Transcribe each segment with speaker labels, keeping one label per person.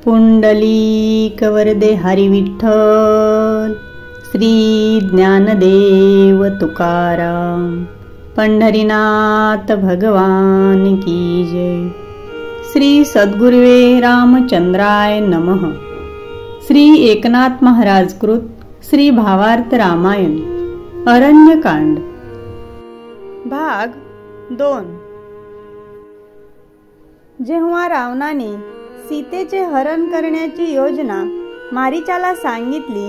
Speaker 1: पुंडलिक वरदे हरी विठ्ठल, श्री ज्ञानदेव तुकाराम, पंढरीनाथ भगवान की जय। श्री सद्गुरुवे रामचंद्राय नमः। श्री एकनाथ महाराज कृत श्री भावार्थ रामायण अरण्यकांड भाग 2। जेव्हा रावणाने सीतेचे हरण करण्याची योजना मारीचाला सांगितली,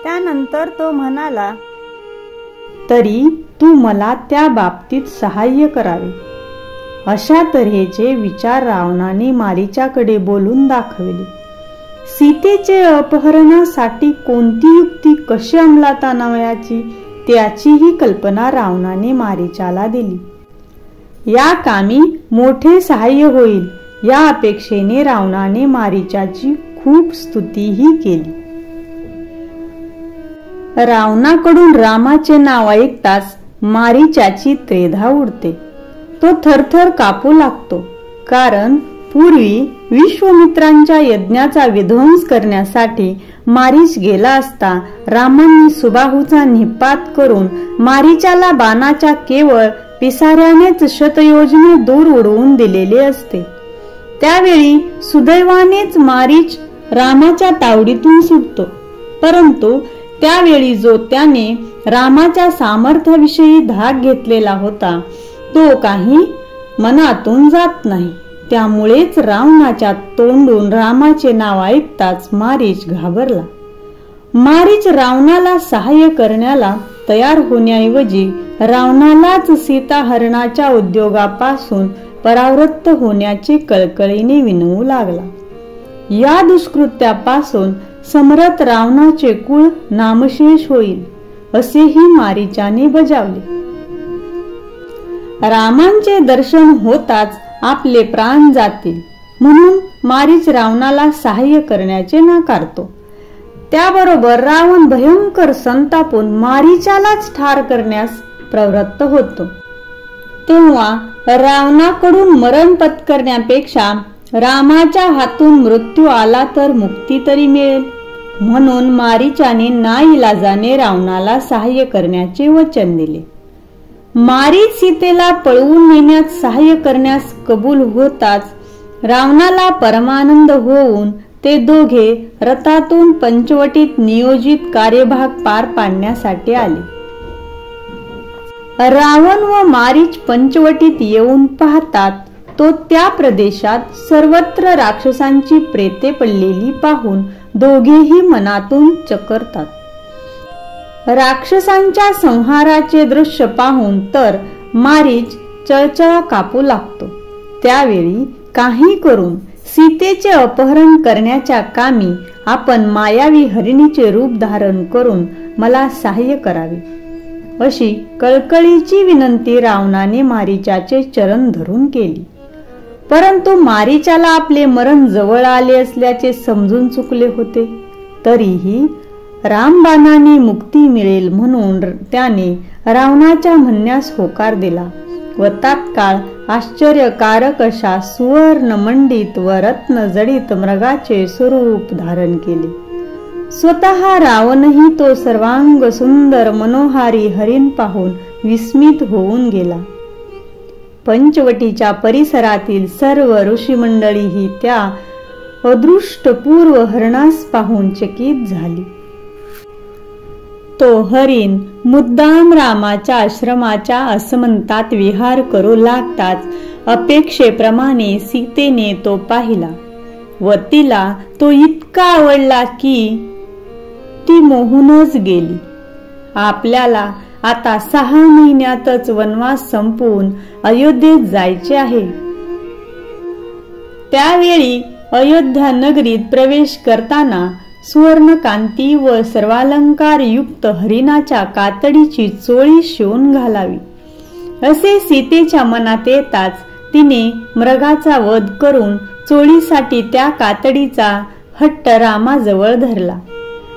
Speaker 1: त्यानंतर तो म्हणाला, तरी तू मला त्या बाबतीत सहाय्य करावे। अशा तऱ्हेचे विचार रावणाने मारीचाकडे बोलून दाखवले। सीतेचे अपहरणासाठी कोणती युक्ती कशी अंमलात आणावयाची त्याचीही कल्पना रावणाने मारीचाला दिली। या कामी मोठे सहाय्य होईल या अपेक्षेने रावणाने मारीचाची खूप स्तुतीही केली। रावणाकडून रामाचे नाव ऐकताच मारीचाची त्रेधा उडते। तो थरथर कापू लागतो, कारण पूर्वी विश्वामित्रांच्या यज्ञाचा विध्वंस करण्यासाठी मारीच गेला असता रामांनी सुबाहूचा निपात करून मारीचाला बाणाच्या केवळ पिसाऱ्यानेच शतयोजने दूर उडवून दिलेले असते। त्यावेळी सुदैवानेच मारीच रामाच्या तावडीतून सुटतो, परंतु त्यावेळी जो त्याने रामाच्या सामर्थ्याविषयी धाक घेतलेला होता तो काही मनातून जात नाही। त्यामुळेच रावणाच्या तोंडून रामाचे नाव ऐकताच मारीच घाबरला। मारीच रावणाला सहाय्य करण्याला तयार होण्याऐवजी रावणालाच सीता हरणाच्या उद्योगापासून परावृत्त होण्याची कळकळीने विनवू लागला। या दुष्कृत्यापासून समरथ रावणाचे कुळ नामशेष होईल असेही मारीचाने बजावले। रामांचे दर्शन होताच आपले प्राण जातील म्हणून मारीच रावणाला सहाय्य करण्याचे नाकारतो। त्याबरोबर रावण भयंकर संतापून मारीचालाच ठार करण्यास प्रवृत्त होतो। तेव्हा रावणाकडून मरण पत्करण्यापेक्षा रामाच्या हातून मृत्यू आला तर मुक्ती तरी मिळेल, म्हणून मारीचाने नाईलाजाने रावणाला सहाय्य करण्याचे वचन दिले। मारीच सीतेला पळवून नेण्यात सहाय्य करण्यास कबूल होताच रावणाला परमानंद होऊन ते दोघे रथातून पंचवटीत नियोजित कार्यभाग पार पाडण्यासाठी आले। रावण व मारीच पंचवटीत येऊन पाहतात तो त्या प्रदेशात सर्वत्र राक्षसांची प्रेते पडलेली पाहून दोघेही मनातून चकरतात। राक्षसांच्या संहाराचे दृश्य पाहून तर मारीच चळचळा कापू लागतो। त्यावेळी काही करून सीतेचे अपहरण करण्याच्या कामी आपण मायावी हरिणीचे रूप धारण करून मला सहाय्य करावे अशी कळकळीची विनंती रावणाने मारीचाचे चरण धरून केली। परंतु मारीचाला आपले मरण जवळ आले असल्याचे समजून चुकले होते। तरीही रामबाणाने मुक्ती मिळेल म्हणून त्याने रावणाच्या म्हणण्यास होकार दिला व तात्काळ आश्चर्यकारक अशा सुवर्ण मंडित व रत्न जडित मृगाचे स्वरूप धारण केले। स्वतः रावणही तो सर्वांग सुंदर मनोहारी हरिण पाहून विस्मित होऊन गेला। पंचवटीच्या परिसरातील सर्व ऋषी मंडळीही त्या अदृष्टपूर्व हरणास पाहून चकित झाली। तो हरिण मुद्दाम रामाच्या आश्रमाच्या आसमंतात विहार करू लागताच अपेक्षेप्रमाणे सीतेने तो पाहिला व तिला तो इतका आवडला की ती मोहूनच गेली। आपल्याला आता 6 महिन्यातच वनवास संपवून अयोध्येत जायचे आहे। त्यावेळी अयोध्या नगरीत प्रवेश करताना सुवर्णकांती व सर्वालंकार युक्त हरिणाच्या कातडीची चोळी शिवून घालावी असे सीतेच्या मनात येताच तिने मृगाचा वध करून चोळीसाठी त्या कातडीचा हट्ट रामाजवळ धरला।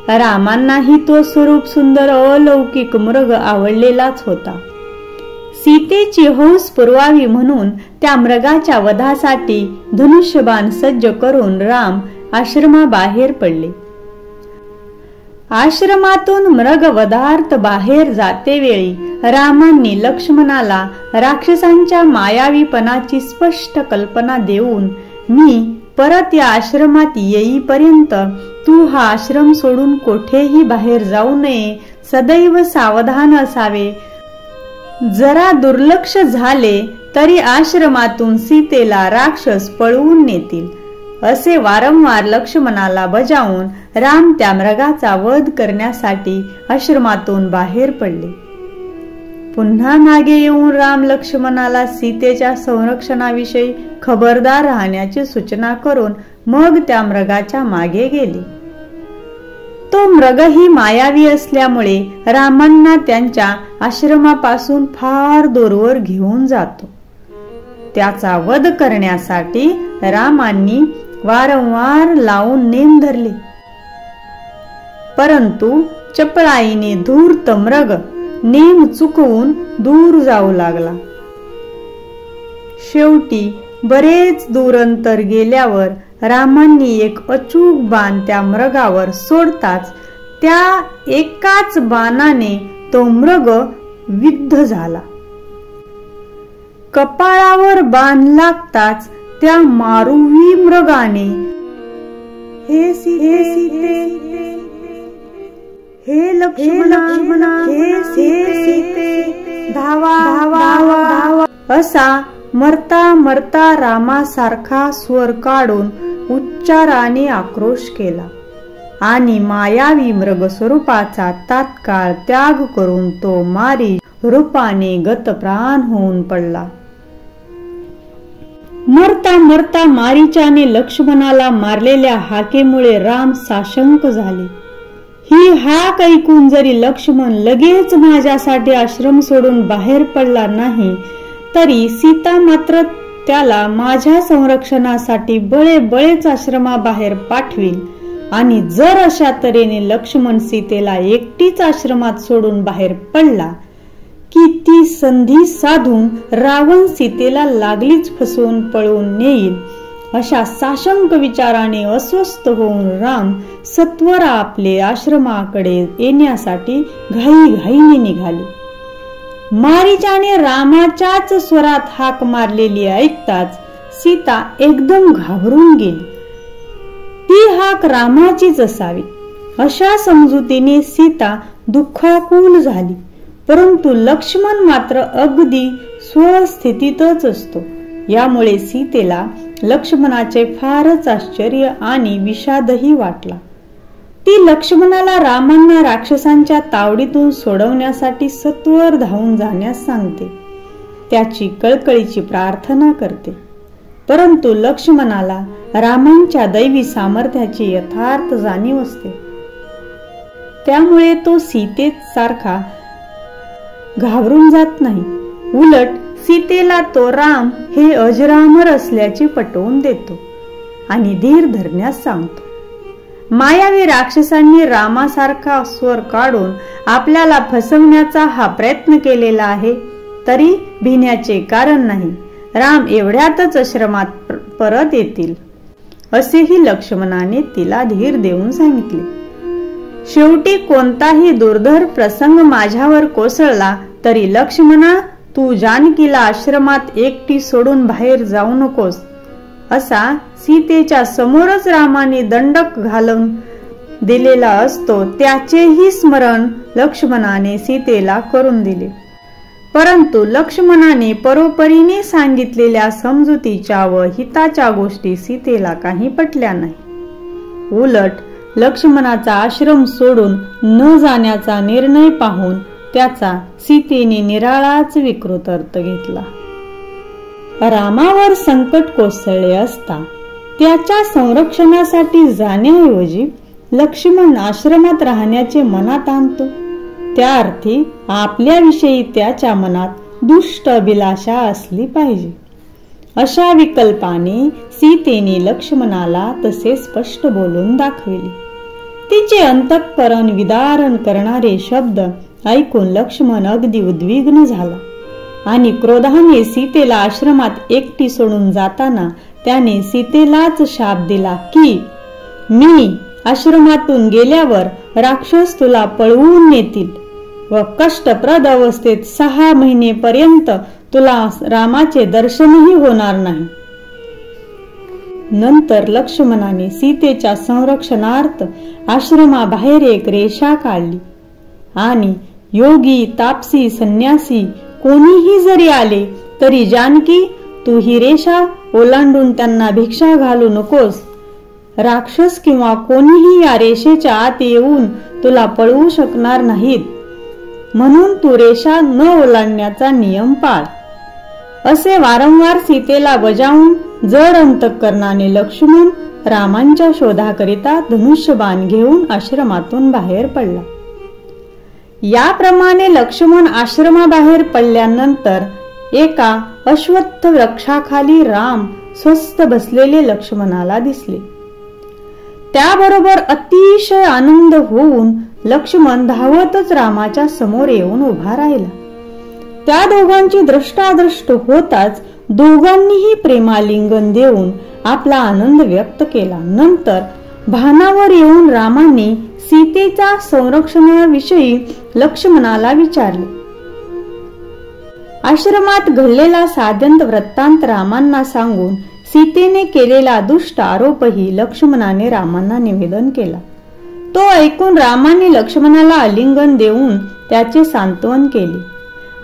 Speaker 1: रामांनाही तो स्वरूप सुंदर अलौकिक मृग आवडलेलाच होता। सीतेची हौस पुरवावी म्हणून त्या मृगाच्या वधासाठी धनुष्यबाण सज्ज करून राम आश्रमाबाहेर पडले. आश्रमातून मृगवधार्थ बाहेर जातेवेळी रामांनी लक्ष्मणाला राक्षसांच्या मायावीपणाची स्पष्ट कल्पना देऊन, मी परत या आश्रमात येईपर्यंत तू हा आश्रम सोडून कोठेही बाहेर जाऊ नये, सदैव सावधान असावे. जरा दुर्लक्ष झाले तरी आश्रमातून सीतेला राक्षस पळवून नेतील, असे वारंवार लक्ष्मणाला बजावून राम त्या मृगाचा वध करण्यासाठी आश्रमातून बाहेर पडले. पुन्हा मागे येऊन राम लक्ष्मणाला सीतेच्या संरक्षणाविषयी खबरदार राहण्याची सूचना करून मग त्या मृगाच्या मागे गेले. तो मृगही मायावी असल्यामुळे रामांना त्यांच्या आश्रमापासून फार दूरवर घेऊन जातो. त्याचा वध करण्यासाठी रामांनी वारंवार लावून नेम धरले, परंतु चपळाईने धूर्त मृग नेम चुकवून दूर जाऊ लागला. शेवटी बरेच दूर अंतर गेल्यावर रामांनी एक अचूक बाण त्या मृगावर सोडताच त्या एकाच बाणाने तो मृग विद्ध झाला. कपाळावर बाण लागताच त्या मारुवी मृगाने, हे सीते, हे लक्ष्मणा, हे सीते, धावा धावा धावा असा मरता मरता रामासारखा स्वर काढून उच्चाराने आक्रोश केला आणि मायावी मृग स्वरूपाचा तात्काळ त्याग करून तो मारीच रूपाने गतप्राण होऊन पडला. मरता मरता मारीचाने लक्ष्मणाला मारलेल्या हाकेमुळे राम साशंक झाले. ही हाक ऐकून जरी लक्ष्मण लगेच माझ्यासाठी आश्रम सोडून बाहेर पडला नाही, तरी सीता मात्र त्याला माझ्या संरक्षणासाठी बळेच आश्रमाबाहेर पाठवील. आणि जर अशा तऱ्हेने लक्ष्मण सीतेला एकटीच आश्रमात सोडून बाहेर पडला की ती संधी साधून रावण सीतेला लागलीच फसवून पळवून नेईल, अशा साशंक विचाराने अस्वस्थ होऊन राम सत्वरा आपले आश्रमाकडे येण्यासाठी घाईघाईने निघाले. मारीचाने रामाच्याच स्वरात हाक मारलेली ऐकताच सीता एकदम घाबरून गेली. ती हाक रामाचीच असावी अशा समजुतीने सीता दुःखाकुल झाली. परंतु लक्ष्मण मात्र अगदी स्वस्थितीतच असतो. यामुळे सीतेला लक्ष्मणाचे फारच आश्चर्य आणि विषादही वाटला. ती लक्ष्मणाला रामांना राक्षसांच्या तावडीतून सोडवण्यासाठी सत्वर धावून जाण्यास सांगते. त्याची कळकळीची प्रार्थना करते. परंतु लक्ष्मणाला रामांच्या दैवी सामर्थ्याची यथार्थ जाणीव असते. त्यामुळे तो सीतेसारखा घाबरून जात नाही. उलट सीतेला तो राम हे अजरामर असल्याचे पटवून देतो आणि धीर धरण्यास सांगतो. मायावी राक्षसांनी रामासारखा स्वर काढून आपल्याला फसवण्याचा हा प्रयत्न केलेला आहे, तरी भिण्याचे कारण नाही. राम एवढ्यातच आश्रमात परत येतील असेही लक्ष्मणाने तिला धीर देऊन सांगितले. शेवटी कोणताही दुर्धर प्रसंग माझ्यावर कोसळला तरी लक्ष्मणा, तू जानकीला आश्रमात एकटी सोडून बाहेर जाऊ नकोस, असा सीतेच्या समोरच रामाने दंडक घालून दिलेला असतो. त्याचेही स्मरण लक्ष्मणाने सीतेला करून दिले. परंतु लक्ष्मणाने परोपरीने सांगितलेल्या समजुतीच्या व हिताच्या गोष्टी सीतेला काही पटल्या नाही. उलट लक्ष्मणाचा आश्रम सोडून न जाण्याचा निर्णय पाहून त्याचा सीतेने निराळाच विकृत अर्थ घेतला. रामावर संकट कोसळले असता त्याच्या संरक्षणासाठी जाण्याऐवजी लक्ष्मण आश्रमात राहण्याचे मनात आणतो. त्या अर्थी आपल्याविषयी त्याच्या मनात दुष्ट अभिलाषा असली पाहिजे. अशा विकल्पाने सीतेने लक्ष्मणाला तसे स्पष्ट बोलून दाखविले. तिचे अंतःकरण विदारण करणारे शब्द ऐकून लक्ष्मण अगदी उद्विग्न झाला आणि क्रोधाने सीतेला आश्रमात एकटी सोडून जाताना त्याने सीतेलाच शाप दिला की मी आश्रमातून गेल्यावर राक्षस तुला पळवून नेतील व कष्टप्रद अवस्थेत 6 महिनेपर्यंत तुला रामाचे दर्शनही होणार नाही. नंतर लक्ष्मणाने सीतेच्या संरक्षणार्थ आश्रमाबाहेर एक रेषा काढली आणि योगी, तापसी, संन्यासी कोणीही जरी आले तरी जानकी, तू ही रेषा ओलांडून त्यांना भिक्षा घालू नकोस. राक्षस किंवा कोणीही या रेषेच्या आत येऊन तुला पळवू शकणार नाहीत, म्हणून तू रेषा न ओलांडण्याचा नियम पाळ. असे वारंवार सीतेला बजावून जड अंतःकरणाने लक्ष्मण रामांच्या शोधाकरिता धनुष्यबाण घेऊन आश्रमातून बाहेर पडला. याप्रमाणे लक्ष्मण आश्रमाबाहेर पडल्यानंतर एका अश्वत्थ वृक्षाखाली राम स्वस्थ बसलेले लक्ष्मणाला दिसले. त्याबरोबर अतिशय आनंद होऊन लक्ष्मण धावतच रामाच्या समोर येऊन उभा राहिला. त्या दोघांची दृष्टादृष्ट होताच दोघांनीही प्रेमालिंगन देऊन आपला आनंद व्यक्त केला. नंतर भानावर येऊन रामाने सीतेच्या संरक्षणाविषयी लक्ष्मणाला विचारले. आश्रमात घडलेला साध्यंत वृत्तांत रामांना सांगून सीतेने केलेला दुष्ट आरोपही लक्ष्मणाने रामांना निवेदन केला. तो ऐकून रामाने लक्ष्मणाला आलिंगन देऊन त्याचे सांत्वन केले.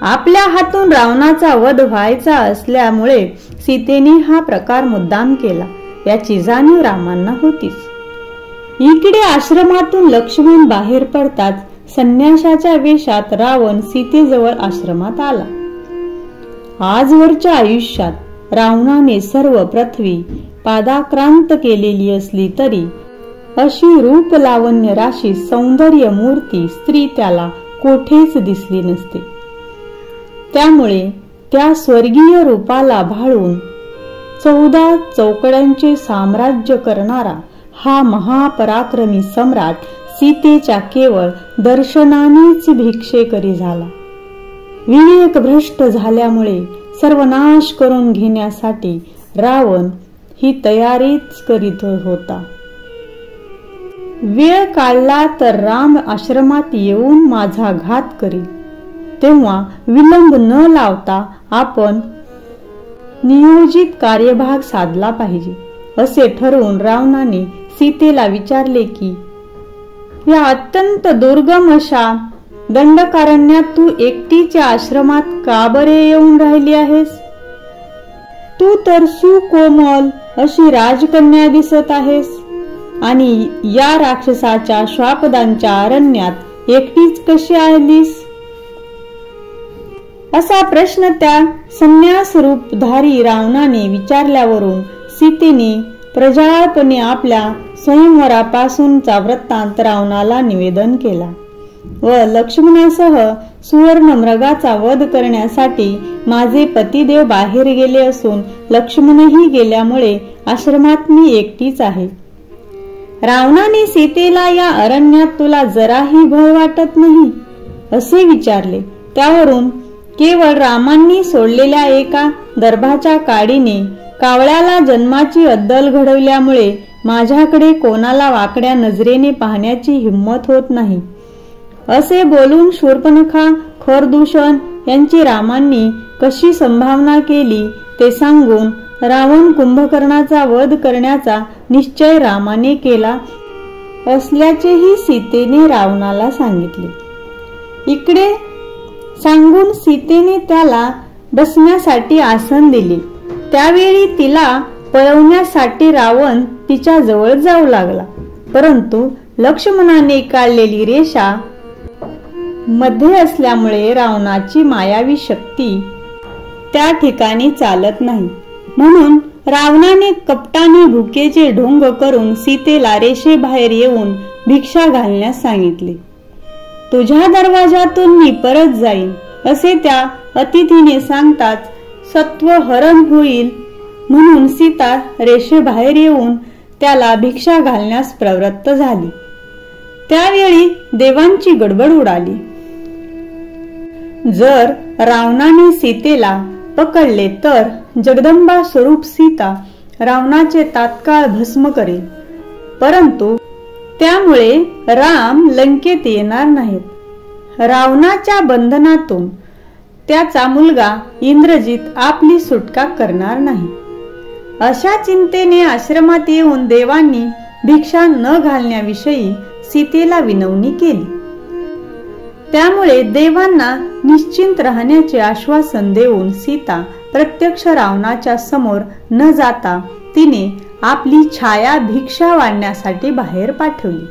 Speaker 1: आपल्या हातून रावणाचा वध व्हायचा असल्यामुळे सीतेने हा प्रकार मुद्दाम केला याची जाणीव रामांना होतीच. इकडे आश्रमातून लक्ष्मण बाहेर पडताच संन्याशाच्या वेशात रावण सीतेजवळ आश्रमात आला. आजवरच्या आयुष्यात रावणाने सर्व पृथ्वी पादाक्रांत केलेली असली तरी अशी रूप लावण्य राशी सौंदर्य मूर्ती स्त्री त्याला कोठेच दिसली नसते. त्यामुळे त्या स्वर्गीय रूपाला भाळून 14 चौकड्यांचे साम्राज्य करणारा हा महापराक्रमी सम्राट सीतेच्या केवळ दर्शनानेच भिक्षेकरी झाला. विवेक भ्रष्ट झाल्यामुळे सर्वनाश करून घेण्यासाठी रावण ही तयारीच करीत होता. वेळ काढला तर राम आश्रमात येऊन माझा घात करील, तेव्हा विलंब न लावता आपण नियोजित कार्यभाग साधला पाहिजे असे ठरवून रावणाने सीतेला विचारले की या अत्यंत दुर्गम अशा दंडकारण्यात तू एकटीच्या आश्रमात का बरे येऊन राहिली आहेस? तू तर सुकोमल अशी राजकन्या दिसत आहेस आणि या राक्षसाच्या श्वापदांच्या अरण्यात एकटीच कशी आलीस? असा प्रश्न त्या संन्यास रूपधारी रावणाने विचारल्यावरून सीतेने प्रजाळपणे आपल्या स्वयंवरापासूनचा वृत्तांत रावणाला निवेदन केला व लक्ष्मणासह सुवर्ण मृगाचा वध करण्यासाठी माझे पतिदेव बाहेर गेले असून लक्ष्मणही गेल्यामुळे आश्रमात मी एकटीच आहे. रावणाने सीतेला या अरण्यात तुला जराही भय वाटत नाही असे विचारले. त्यावरून केवळ रामांनी सोडलेल्या एका दर्भाच्या काडीने कावळ्याला जन्माची अद्दल घडवल्यामुळे माझ्याकडे कोणाला वाकड्या नजरेने पाहण्याची हिम्मत होत नाही असे बोलून शूर्पणखा, खरदूषण यांची रामांनी कशी संभावना केली ते सांगून रावण कुंभकर्णाचा वध करण्याचा निश्चय रामाने केला असल्याचेही सीतेने रावणाला सांगितले. इकडे सांगून सीतेने त्याला बसण्यासाठी आसन दिले. त्यावेळी तिला पळवण्यासाठी रावण तिच्या जवळ जाऊ लागला, परंतु लक्ष्मणाने काढलेली रेषा मध्ये असल्यामुळे रावणाची मायावी शक्ती त्या ठिकाणी चालत नाही. म्हणून रावणाने कपटाने भुकेचे ढोंग करून सीतेला रेषेबाहेर येऊन भिक्षा घालण्यास सांगितले. तुझ्या दरवाजातून मी परत जाईन असे त्या अतिथीने सांगताच सत्व हरण होईल म्हणून सीता रेषेबाहेर येऊन त्याला भिक्षा घालण्यास प्रवृत्त झाली. त्यावेळी देवांची गडबड उडाली. जर रावणाने सीतेला पकडले तर जगदंबा स्वरूप सीता रावणाचे तात्काळ भस्म करेल परंतु त्यामुळे राम लंकेत येणार नाहीत. रावणाच्या बंधनातून त्याचा मुलगा इंद्रजित आपली सुटका करणार नाही. अशा चिंतेने आश्रमात येऊन देवांनी भिक्षा न घालण्याविषयी सीतेला विनवणी केली. त्यामुळे देवांना निश्चिंत राहण्याचे आश्वासन देऊन सीता प्रत्यक्ष रावणाच्या समोर न जाता तिने आपली छाया भिक्षा वाढण्यासाठी बाहेर पाठवली.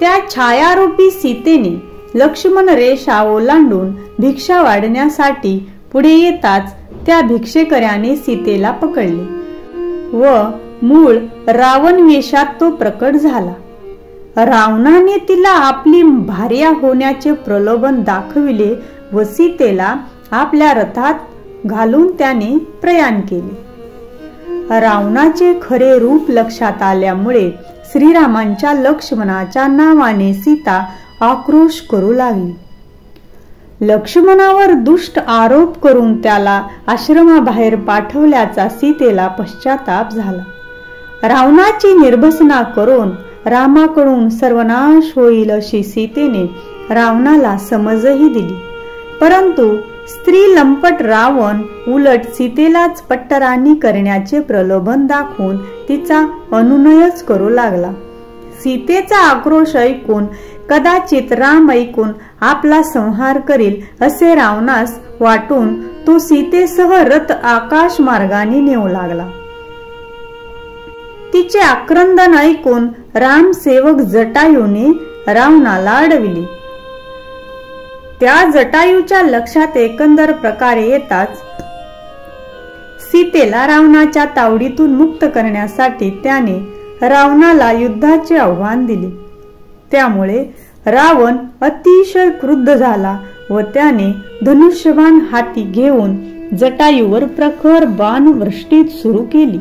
Speaker 1: त्या छायारूपी सीतेने लक्ष्मण रेषा ओलांडून भिक्षा वाढण्यासाठी पुढे येताच त्या भिक्षेकऱ्याने सीतेला पकडले व मूळ रावण वेशात तो प्रकट झाला. रावणाने तिला आपली भार्या होण्याचे प्रलोभन दाखविले व सीतेला आपल्या रथात घालून त्याने प्रयाण केले. रावणाचे खरे रूप लक्षात आल्यामुळे श्रीरामांच्या लक्ष्मणाच्या नावाने सीता आक्रोश करू लागली. लक्ष्मणावर दुष्ट आरोप करून त्याला आश्रमाबाहेर पाठवल्याचा सीतेला पश्चाताप झाला. रावणाची निर्भसना करून रामाकडून सर्वनाश होईल अशी सीतेने रावणाला समजही दिली. परंतु स्त्री लंपट रावण उलट सीतेलाच पट्टराणी करण्याचे प्रलोभन दाखवून तिचा अनुनयच करू लागला. सीतेचा आक्रोश ऐकून कदाचित राम ऐकून आपला संहार करील असे रावणास वाटून तो सीतेसह रथ आकाश मार्गाने नेऊ लागला. तिचे आक्रंदन ऐकून राम सेवक जटायूने रावणाला अडविले. त्या जटायूच्या लक्षात एकंदर प्रकारे येताच सीतेला रावणाच्या तावडीतून मुक्त करण्यासाठी त्याने रावणाला युद्धाचे आव्हान दिले. त्यामुळे रावण अतिशय क्रुद्ध झाला व त्याने धनुष्यबाण हाती घेऊन जटायूवर प्रखर बाण वृष्टी सुरू केली.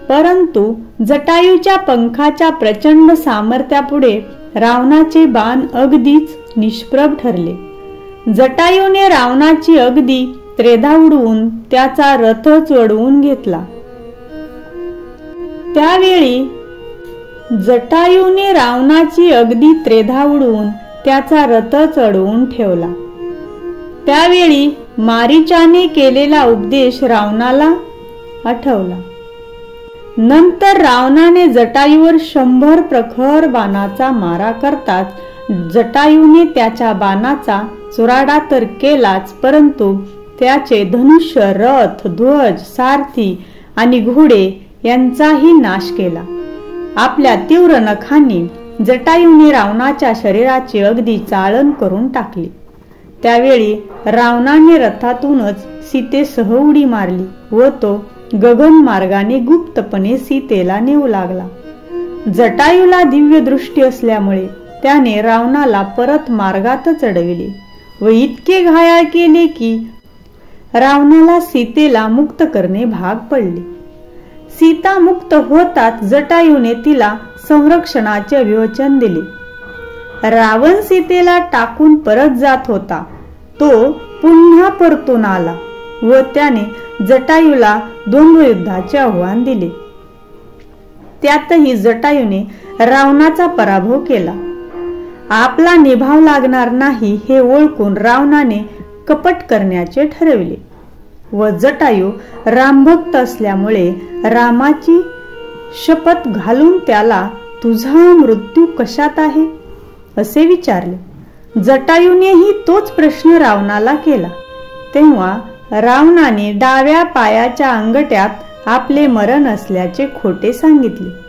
Speaker 1: परंतु जटायूच्या पंखाच्या प्रचंड सामर्थ्यापुढे रावणाचे बाण अगदीच निष्प्रभ ठरले. जटायूने रावणाची अगदी त्रेधा उडवून त्याचा रथच अडवून घेतला. त्यावेळी जटायूने रावणाची अगदी त्रेधा उडवून त्याचा रथच अडवून ठेवला. त्यावेळी मारीचाने केलेला उपदेश रावणाला आठवला. नंतर रावणाने जटायूवर 100 प्रखर बाणाचा मारा करताच जटायूने त्याच्या बाणाचा चुराडा तर केलाच, परंतु त्याचे धनुष्य, रथ, ध्वज, सारथी आणि घोडे यांचाही नाश केला. आपल्या तीव्र नखांनी जटायूने रावणाच्या शरीराची अगदी चाळण करून टाकली. त्यावेळी रावणाने रथातूनच सीतेसह उडी मारली व तो गगन मार्गाने गुप्तपणे सीतेला नेऊ लागला. जटायूला दिव्य दृष्टी असल्यामुळे त्याने रावणाला परत मार्गातच अडविले व इतके घायाळ केले की रावणाला सीतेला मुक्त करणे भाग पडले. सीता मुक्त होताच जटायूने तिला संरक्षणाचे विवचन दिले. रावण सीतेला टाकून परत जात होता. तो पुन्हा परतून आला व त्याने जटायूला द्वंद्वयुद्धाचे आव्हान दिले. त्यातही जटायूने रावणाचा पराभव केला. आपला निभाव लागणार नाही हे ओळखून रावणाने कपट करण्याचे ठरविले व जटायू रामभक्त असल्यामुळे रामाची शपथ घालून त्याला तुझा मृत्यू कशात आहे असे विचारले. जटायूनेही तोच प्रश्न रावणाला केला. तेव्हा रावणाने डाव्या पायाच्या अंगठ्यात आपले मरण असल्याचे खोटे सांगितले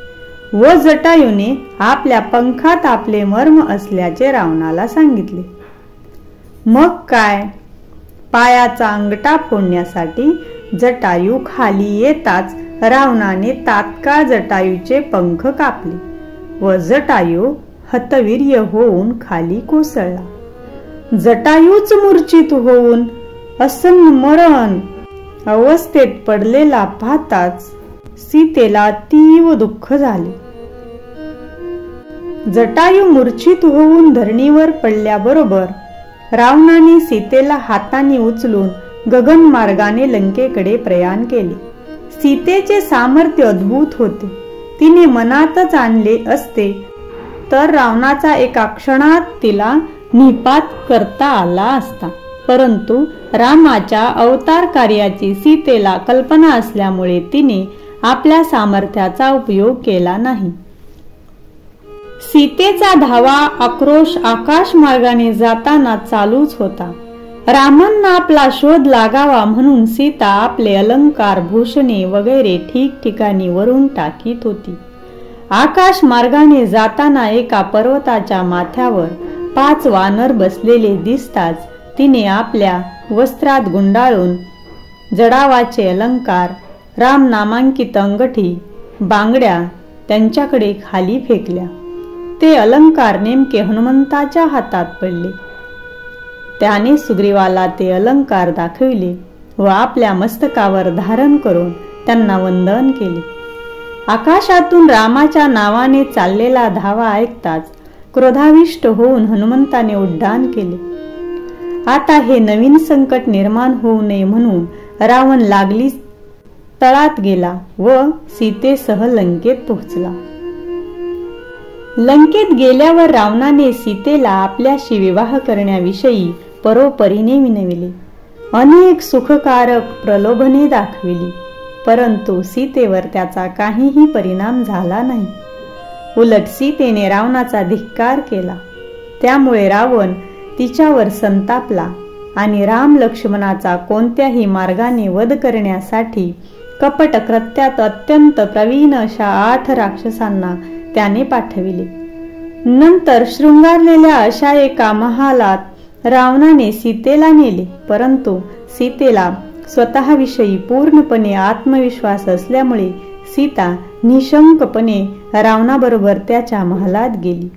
Speaker 1: व जटायूने आपल्या पंखात आपले मर्म असल्याचे रावणाला सांगितले. मग काय, पायाचा अंगठा फोडण्यासाठी जटायू खाली येताच रावणाने तात्काळ जटायूचे पंख कापले व जटायू हतवीर्य होऊन खाली कोसळला. जटायूच मूर्छित होऊन असन्मरण अवस्थेत पडलेला पाहताच सीतेला तीव्र दुःख झाले. जटायू मूर्छित होऊन धरणीवर पडल्याबरोबर रावणाने सीतेला हाताने उचलून गगन मार्गाने लंकेकडे प्रयाण केले. सीतेचे सामर्थ्य अद्भुत होते. तिने मनातच आणले असते तर रावणाचा एका क्षणात तिला निपात करता आला असता. परंतु रामाच्या अवतार कार्याची सीतेला कल्पना असल्यामुळे तिने आपल्या सामर्थ्याचा उपयोग केला नाही. सीतेचा धावा आक्रोश आकाश मार्गाने जाताना चालूच होता. रामांना आपला शोध लागावा म्हणून सीता आपले अलंकार भूषणे वगैरे ठिकठिकाणी वरून टाकीत होती. आकाश मार्गाने जाताना एका पर्वताच्या माथ्यावर 5 वानर बसलेले दिसताच तिने आपल्या वस्त्रात गुंडाळून जडावाचे अलंकार, राम नामांकित अंगठी, बांगड्या त्यांच्याकडे खाली फेकल्या. ते अलंकार नेमके हनुमंताच्या हातात पडले. त्याने सुग्रीवाला ते अलंकार दाखविले व आपल्या मस्तकावर धारण करून त्यांना वंदन केले. आकाशातून रामाच्या नावाने चाललेला धावा ऐकताच क्रोधाविष्ट होऊन हनुमंताने उड्डाण केले. आता हे नवीन संकट निर्माण होऊ नये म्हणून रावण लागलीच तळात गेला व सीतेसह लंकेत पोहोचला. लंकेत गेल्यावर रावणाने सीतेला आपल्याशी विवाह करण्याविषयी परोपरीने विनविले. अनेक सुखकारक प्रलोभने दाखविली, परंतु सीतेवर त्याचा काहीही परिणाम झाला नाही. उलट सीतेने रावणाचा धिक्कार केला. त्यामुळे रावण तिच्यावर संतापला आणि राम लक्ष्मणाचा कोणत्याही मार्गाने वध करण्यासाठी कपट कृत्यात अत्यंत प्रवीण अशा 8 राक्षसांना त्याने पाठविले. नंतर शृंगारलेल्या अशा एका महालात रावणाने सीतेला नेले. परंतु सीतेला स्वतःविषयी पूर्णपणे आत्मविश्वास असल्यामुळे सीता निशंकपणे रावणाबरोबर त्याच्या महालात गेली.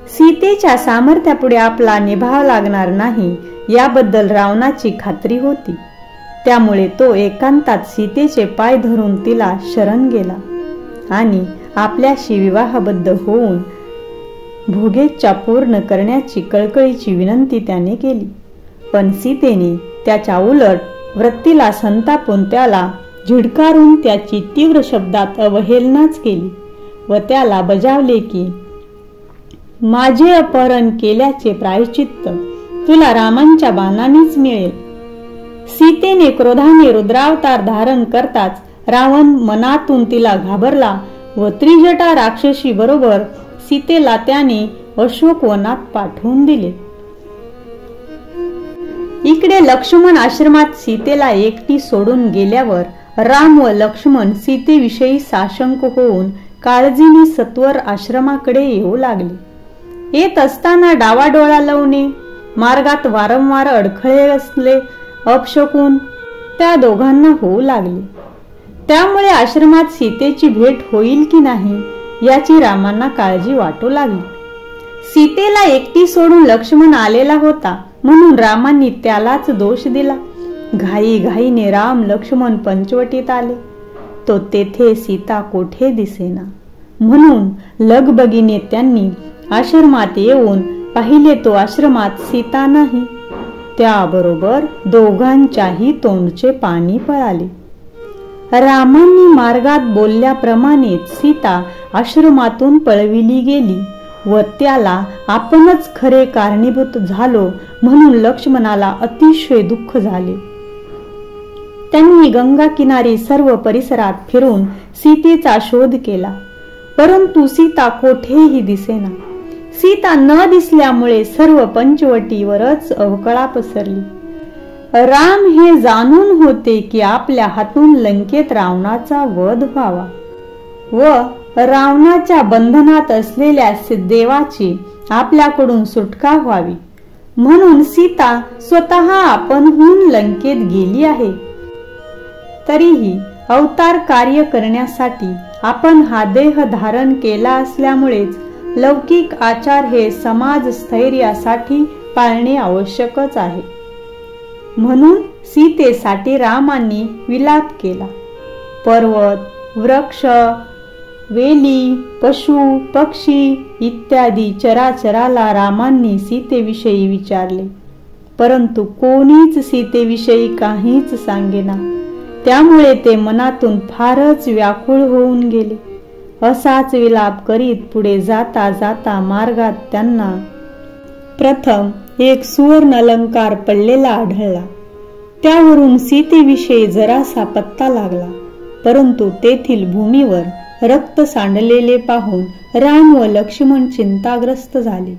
Speaker 1: सीतेच्या सामर्थ्यापुढे आपला निभाव लागणार नाही याबद्दल रावणाची खात्री होती. त्यामुळे तो एकांतात सीतेचे पाय धरून तिला शरण गेला आणि आपल्याशी विवाहबद्ध होऊन भोगेच्छा पूर्ण करण्याची कळकळीची विनंती त्याने केली. पण सीतेने त्याच्या उलट वृत्तीला संतापून त्याला झिडकारून त्याची तीव्र शब्दात अवहेलनाच केली व त्याला बजावले की माझे अपहरण केल्याचे प्रायश्चित्त तुला रामांच्या बाणानेच मिळेल. सीतेने क्रोधाने रुद्रावतार धारण करताच रावण मनातून तिला घाबरला व त्रिजटा राक्षसी बरोबर सीतेला त्याने अशोकवनात पाठवून दिले. इकडे लक्ष्मण आश्रमात सीतेला एकटी सोडून गेल्यावर राम व लक्ष्मण सीतेविषयी साशंक होऊन काळजीने सत्वर आश्रमाकडे येऊ लागले. येत असताना डावाडोळा लावणे, मार्गात वारंवार अडखळे असले अपशकून त्या दोघांना होऊ लागले. त्यामुळे आश्रमात सीतेची भेट होईल की नाही याची रामांना काळजी वाटू लागली. सीतेला एकटी सोडून लक्ष्मण आलेला होता म्हणून रामांनी त्यालाच दोष दिला. घाईघाईने राम लक्ष्मण पंचवटीत आले. तो तेथे सीता कोठे दिसेना म्हणून लगबगीने त्यांनी आश्रमात येऊन पाहिले तो आश्रमात सीता नाही. त्याबरोबर दोघांच्याही तोंडचे पाणी पळाले. रामांनी मार्गात बोलल्याप्रमाणेच सीता आश्रमातून पळविली गेली व त्याला आपणच खरे कारणीभूत झालो म्हणून लक्ष्मणाला अतिशय दुःख झाले. त्यांनी गंगा किनारी सर्व परिसरात फिरून सीतेचा शोध केला, परंतु सीता कोठेही दिसेना. सीता न दिसल्यामुळे सर्व पंचवटीवरच अवकळा पसरली. राम हे जाणून होते की आपल्या हातून लंकेत रावणाचा वध व्हावा व रावणाच्या बंधनात असलेल्या देवाची आपल्याकडून सुटका व्हावी म्हणून सीता स्वतः आपणहून लंकेत गेली आहे. तरीही अवतार कार्य करण्यासाठी आपण हा देह धारण केला असल्यामुळेच लौकिक आचार हे समाज स्थैर्यासाठी पाळणे आवश्यकच आहे. म्हणून सीतेसाठी रामांनी विलाप केला. पर्वत, वृक्ष, वेली, पशु, पक्षी इत्यादी चराचराला रामांनी सीतेविषयी विचारले, परंतु कोणीच सीतेविषयी काहीच सांगेना. त्यामुळे ते मनातून फारच व्याकुळ होऊन गेले. असाच विलाप करीत पुढे जाता जाता मार्गात त्यांना प्रथम एक सुवर्ण अलंकार पडलेला आढळला. त्यावरून सीतेविषयी जरासा पत्ता लागला, परंतु तेथील भूमीवर रक्त सांडलेले पाहून राम व लक्ष्मण चिंताग्रस्त झाले.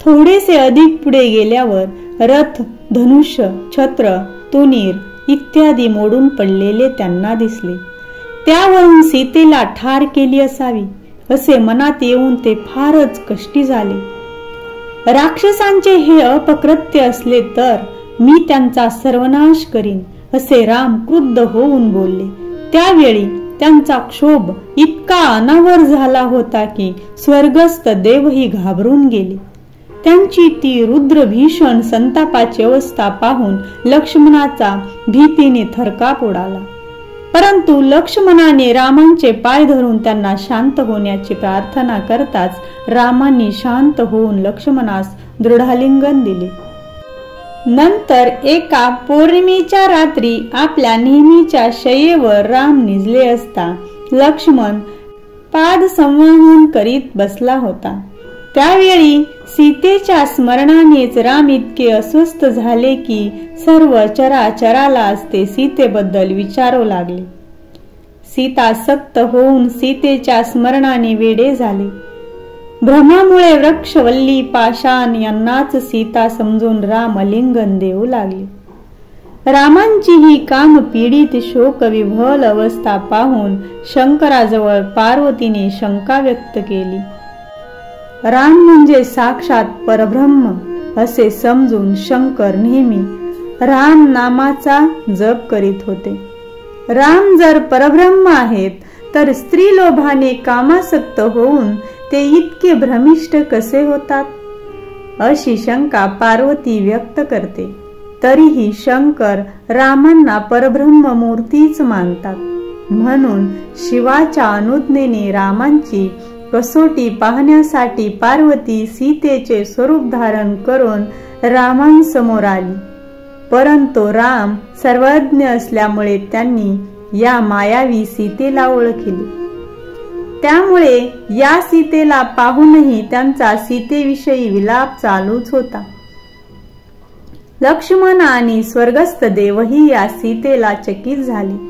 Speaker 1: थोडेसे अधिक पुढे गेल्यावर रथ, धनुष्य, छत्र, तुनीर इत्यादी मोडून पडलेले त्यांना दिसले. त्यावरून सीतेला ठार केली असावी असे मनात येऊन ते फारच कष्टी झाले. राक्षसांचे हे अपकृत्य असले तर मी त्यांचा सर्वनाश करीन असे राम क्रुद्ध होऊन बोलले. त्यावेळी त्यांचा क्षोभ इतका अनावर झाला होता की स्वर्गस्थ देवही घाबरून गेले. त्यांची ती रुद्र भीषण संतापाची अवस्था पाहून लक्ष्मणाचा भीतीने थरकाप उडाला. परंतु लक्ष्मणाने रामांचे पाय धरून त्यांना शांत होण्याची प्रार्थना करताच रामांनी शांत होऊन लक्ष्मणास दृढालिंगन दिले. नंतर एका पौर्णिमेच्या रात्री आपल्या नेहमीच्या शय्येवर राम निजले असता लक्ष्मण पाद संवाहन करीत बसला होता. त्यावेळी सीतेच्या स्मरणानेच राम इतके अस्वस्थ झाले की सर्व चराचरालाच ते सीतेबद्दल विचारू लागले. सीता सक्त होऊन सीतेच्या स्मरणाने वेडे झाले. भ्रमामुळे वृक्ष, वल्ली, पाषाण यांनाच सीता समजून राम आलिंगन देऊ लागले. रामांची ही काम पीडित शोक विव्हल अवस्था पाहून शंकराजवळ पार्वतीने शंका व्यक्त केली. राम म्हणजे साक्षात परब्रह्म असे समजून शंकर नेहमी राम नामाचा जप करीत होते. राम जर परब्रह्म आहेत तर स्त्री लोभाने कामासक्त होऊन ते इतके भ्रमिष्ट कसे होतात अशी शंका पार्वती व्यक्त करते. तरीही शंकर रामांना परब्रह्म मूर्तीच मानतात. म्हणून शिवाच्या अनुज्ञेने रामांची कसोटी पाहण्यासाठी पार्वती सीतेचे स्वरूप धारण करून रामांसमोर आली. परंतु राम सर्वज्ञ असल्यामुळे त्यांनी या मायावी सीतेला ओळखले. त्यामुळे या सीतेला पाहूनही त्यांचा सीतेविषयी विलाप चालूच होता. लक्ष्मण आणि स्वर्गस्थ देवही या सीतेला चकित झाले.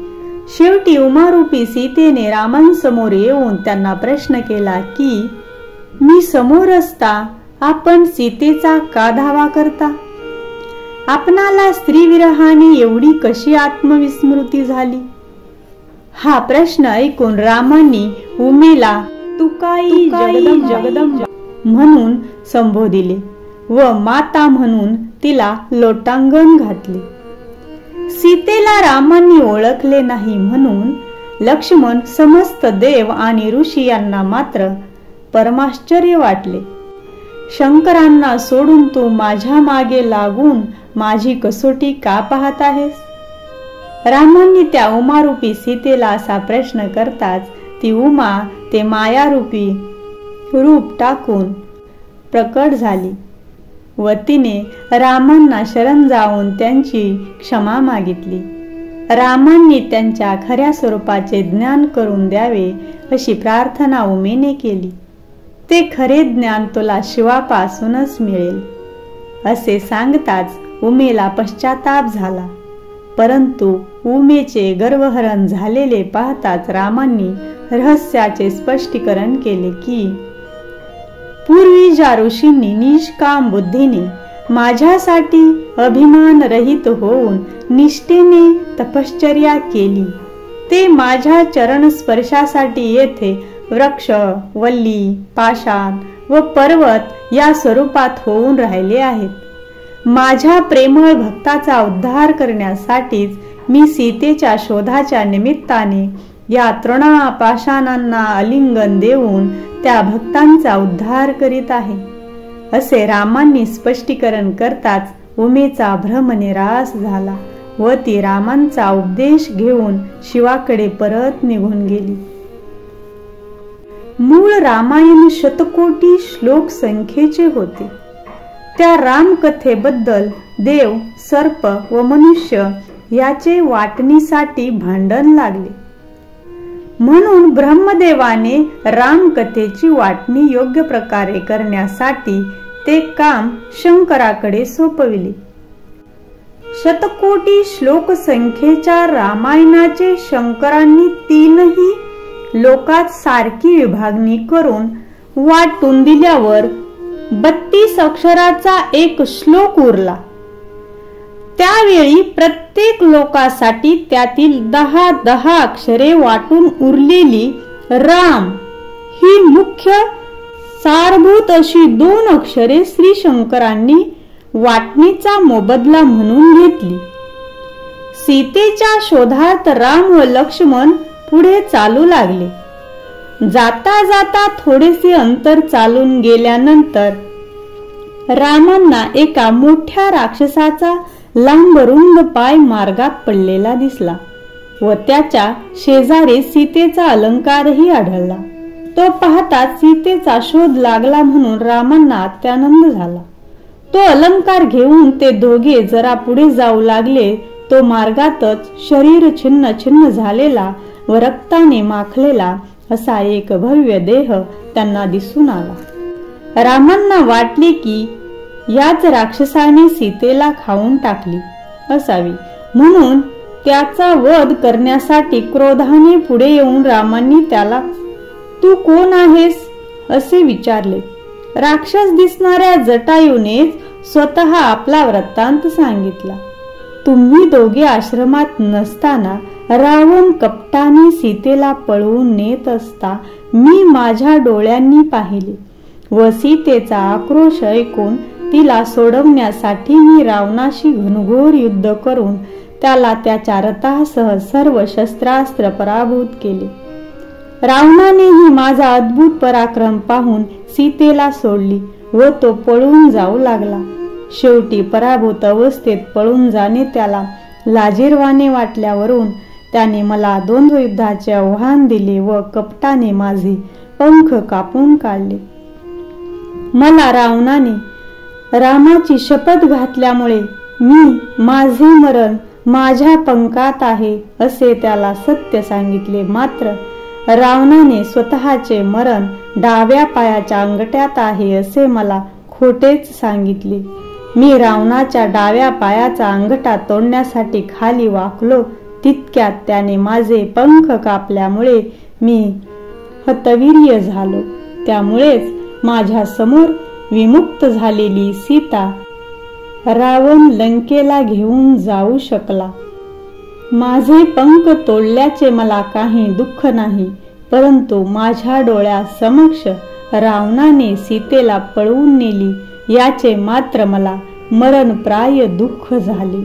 Speaker 1: शेवटी उमारूपी सीतेने रामांसमोर येऊन त्यांना प्रश्न केला की मी समोर असता आपण सीतेचा का धावा करता? आपणाला स्त्रीविरहाने एवढी कशी आत्मविस्मृती झाली? हा प्रश्न ऐकून रामांनी उमेला तुकाई जगदंबा म्हणून संबोधिले व माता म्हणून तिला लोटांगण घातले. सीतेला रामांनी ओळखले नाही म्हणून लक्ष्मण, समस्त देव आणि ऋषी यांना मात्र परमाश्चर्य वाटले. शंकरांना सोडून तू माझ्या मागे लागून माझी कसोटी का पाहत आहेस? रामांनी त्या उमारूपी सीतेला असा प्रश्न करताच ती उमा ते मायारूपी रूप टाकून प्रकट झाली व तिने रामांना शरण जाऊन त्यांची क्षमा मागितली. रामांनी त्यांच्या खऱ्या स्वरूपाचे ज्ञान करून द्यावे अशी प्रार्थना उमेने केली. ते खरे ज्ञान तुला शिवापासूनच मिळेल असे सांगताच उमेला पश्चाताप झाला. परंतु उमेचे गर्वहरण झालेले पाहताच रामांनी रहस्याचे स्पष्टीकरण केले की पूर्वी ज्या ऋषींनी निष्काम बुद्धीने माझ्यासाठी अभिमान रहित होऊन निष्ठेने तपश्चर्या केली ते माझ्या चरण स्पर्शासाठी येथे वृक्ष, वल्ली, पाषाण व पर्वत या स्वरूपात होऊन राहिले आहेत. माझ्या प्रेमळ भक्ताचा उद्धार करण्यासाठीच मी सीतेच्या शोधाच्या निमित्ताने या तृणा पाषाणांना आलिंगन देऊन त्या भक्तांचा उद्धार करीत आहे असे रामांनी स्पष्टीकरण करताच उमेचा भ्रम निराश झाला व ती रामांचा उपदेश घेऊन शिवाकडे परत निघून गेली. मूळ रामायण शतकोटी श्लोक संख्येचे होते. त्या रामकथेबद्दल देव, सर्प व मनुष्य याचे वाटणीसाठी भांडण लागले. म्हणून ब्रह्मदेवाने रामकथेची वाटणी योग्य प्रकारे करण्यासाठी ते काम शंकराकडे सोपविले. शतकोटी श्लोक संख्येच्या रामायणाचे शंकरांनी 3ही लोकात सारखी विभागणी करून वाटून दिल्यावर 32 अक्षराचा एक श्लोक उरला. त्यावेळी प्रत्येक लोकासाठी त्यातील 10 अक्षरे वाटून उरलेली राम ही मुख्य सारभूत अशी 2 अक्षरे श्री शंकरांनी वाटणीचा मोबदला म्हणून घेतली. सीतेच्या शोधात राम व लक्ष्मण पुढे चालू लागले. जाता जाता थोडेसे अंतर चालून गेल्यानंतर रामांना एका मोठ्या राक्षसाचा लांबरुंद पाय मार्गात पडलेला दिसला व त्याच्या शेजारी सीतेचा अलंकारही आढळला. तो पाहताच सीतेचा शोध लागला म्हणून रामांना अत्यानंद झाला. तो अलंकार घेऊन ते दोघे जरा पुढे जाऊ लागले. तो मार्गातच शरीर छिन्न छिन्न झालेला व रक्ताने माखलेला असा एक भव्य देह त्यांना दिसून आला. रामांना वाटले की याच राक्षसाने सीतेला खाऊन टाकली असावी, म्हणून त्याचा वध करण्यासाठी क्रोधाने पुढे येऊन रामांनी त्याला तू कोण आहेस असे विचारले. राक्षस दिसणाऱ्या जटायूने स्वतः आपला वृत्तांत सांगितला. तुम्ही दोघे आश्रमात नसताना रावण कपटाने सीतेला पळवून नेत असता मी माझ्या डोळ्यांनी पाहिले व सीतेचा आक्रोश ऐकून तिला सोडवण्यासाठी मी रावणाशी घनघोर युद्ध करून त्याला त्याच्या रथासह सर्व शस्त्रास्त्र पराभूत केले. रावणानेही माझा अद्भुत पराक्रम पाहून सीतेला सोडली व तो पळून जाऊ लागला. शेवटी पराभूत अवस्थेत पळून जाणे त्याला लाजिरवाणे वाटल्यावरून त्याने मला द्वंद्व युद्धाचे आव्हान दिले व कपटाने माझे पंख कापून काढले. मला रावणाने रामाची शपथ घातल्यामुळे मी माझे मरण माझ्या पंखात आहे असे त्याला सत्य सांगितले. मात्र रावणाने स्वतःचे मरण डाव्या पायाच्या अंगठ्यात आहे असे मला खोटेच सांगितले. मी रावणाच्या डाव्या पायाचा अंगठा तोडण्यासाठी खाली वाकलो तितक्यात त्याने माझे पंख कापल्यामुळे मी हतवीर्य झालो. त्यामुळेच माझ्या समोर विमुक्त झालेली सीता रावण लंकेला घेऊन जाऊ शकला. माझे पंख तोडल्याचे मला काही दुःख नाही, परंतु माझ्या डोळ्यासमक्ष रावणाने सीतेला पळवून नेली याचे मात्र मला मरणप्राय दुःख झाले.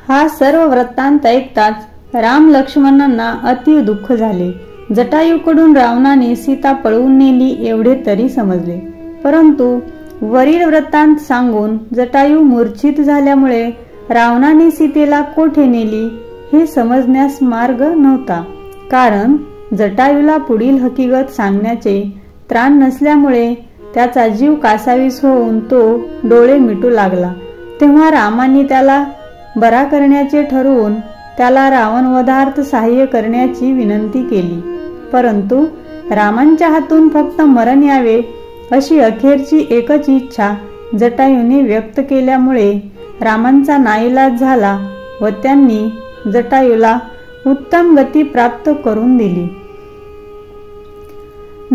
Speaker 1: हा सर्व वृत्तांत ऐकताच राम लक्ष्मणांना अति दुःख झाले. जटायूकडून रावणाने सीता पळवून नेली एवढे तरी समजले, परंतु वरील वृत्तांत सांगून जटायू मूर्छित झाल्यामुळे रावणाने सीतेला कोठे नेली हे समजण्यास मार्ग नव्हता. कारण जटायूला पुढील हकीकत सांगण्याचे त्राण नसल्यामुळे त्याचा जीव कासावीस होऊन तो डोळे मिटू लागला. तेव्हा रामाने त्याला बरा करण्याचे ठरवून त्याला रावणवधार्थ सहाय्य करण्याची विनंती केली. परंतु रामांच्या हातून फक्त मरण यावे अशी अखेरची एकच इच्छा जटायूने व्यक्त केल्यामुळे रामांचा नाईलाज झाला व त्यांनी जटायूला उत्तम गती प्राप्त करून दिली.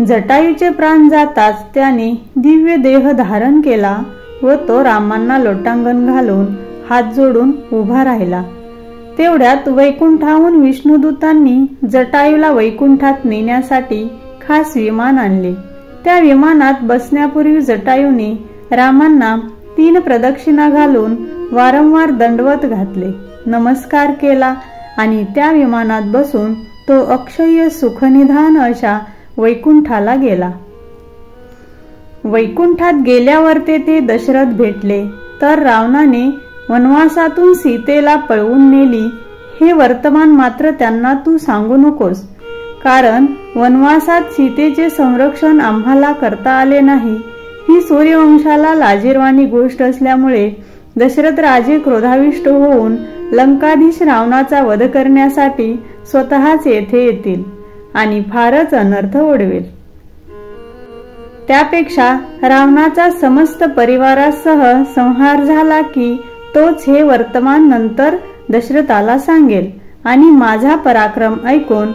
Speaker 1: जटायूचे प्राण जाताच त्याने दिव्य देह धारण केला व तो रामांना लोटांगण घालून हात जोडून उभा राहिला. तेवढ्यात वैकुंठाहून विष्णुदूतांनी जटायूला वैकुंठात नेण्यासाठी खास विमान आणले. त्या विमानात बसण्यापूर्वी जटायूने रामांना 3 प्रदक्षिणा घालून वारंवार दंडवत घातले, नमस्कार केला आणि त्या विमानात बसून तो अक्षय सुखनिधान अशा वैकुंठाला गेला. वैकुंठात गेल्यावर ते दशरथ भेटले तर रावणाने वनवासातून सीतेला पळवून नेली हे वर्तमान मात्र त्यांना तू सांगू नकोस, कारण वनवासात सीतेचे संरक्षण आम्हाला करता आले नाही ही सूर्यवंशाला लाजिरवाणी गोष्ट असल्यामुळे दशरथ राजे क्रोधाविष्ट होऊन लंकाधीश रावणाचा वध करण्यासाठी स्वतःच येथे येतील आणि फारच अनर्थ ओढवेल. त्यापेक्षा रावणाचा समस्त परिवारासह संहार झाला की तोच हे वर्तमान नंतर दशरथाला सांगेल आणि माझा पराक्रम ऐकून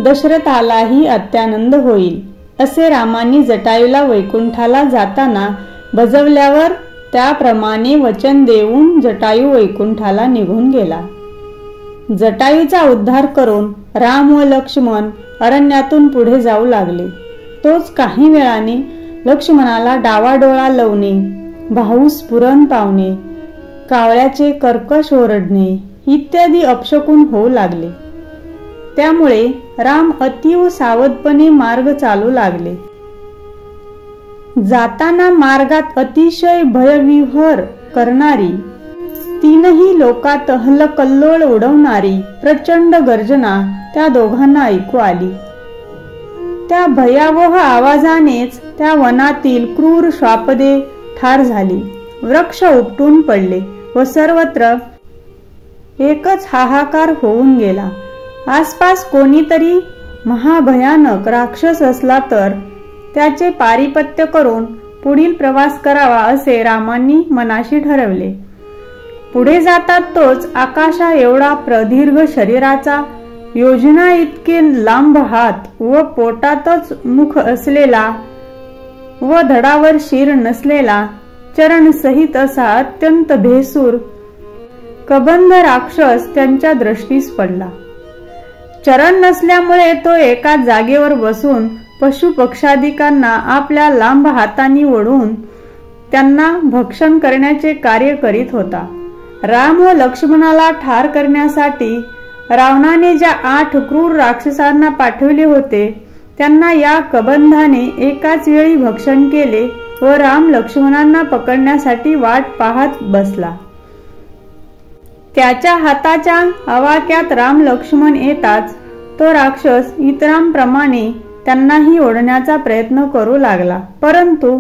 Speaker 1: दशरथालाही अत्यानंद होईल, असे रामाने जटायूला वैकुंठाला जाताना बजावल्यावर त्याप्रमाणे वचन देऊन जटायू वैकुंठाला निघून गेला. जटायूचा उद्धार करून राम व लक्ष्मण अरण्यातून पुढे जाऊ लागले. तोच काही वेळाने लक्ष्मणाला डावाडोळा लावणे, भाऊ स्फुरण पावणे, कावळ्याचे कर्कश ओरडणे इत्यादी अपशकुन होऊ लागले. त्यामुळे राम अतीव सावधपणे मार्ग चालू लागले. जाताना मार्गात अतिशय भयविव्हर करणारी, तीनही लोकात हल्लकल्लोळ उडवणारी प्रचंड गर्जना त्या दोघांना ऐकू आली. त्या भयावह आवाजानेच त्या वनातील क्रूर श्वापदे ठार झाली, वृक्ष उपटून पडले व सर्वत्र एकच हाहाकार होऊन गेला. आसपास कोणीतरी महाभयानक राक्षस असला तर त्याचे पारिपत्य करून पुढील प्रवास करावा असे रामांनी मनाशी ठरवले. पुढे जातात तोच आकाशा एवढा प्रदीर्घ शरीराचा, योजना इतके लांब हात व पोटातच मुख असलेला व धडावर शिर नसलेला चरण सहित असा अत्यंत भेसूर कबंध राक्षस त्यांच्या दृष्टीस पडला. चरण नसल्यामुळे तो एका जागेवर बसून पशु पक्षादिकांना आपल्या लांब हातांनी ओढून त्यांना भक्षण करण्याचे कार्य करीत होता. राम व लक्ष्मणाला ठार करण्यासाठी रावणाने ज्या 8 क्रूर राक्षसांना पाठवले होते त्यांना या कबंधाने एकाच वेळी भक्षण केले व राम लक्ष्मणांना पकडण्यासाठी वाट पाहत बसला. त्याच्या हाताच्या आवाक्यात राम लक्ष्मण येताच तो राक्षस इतरांप्रमाणे त्यांनाही ओढण्याचा प्रयत्न करू लागला, परंतु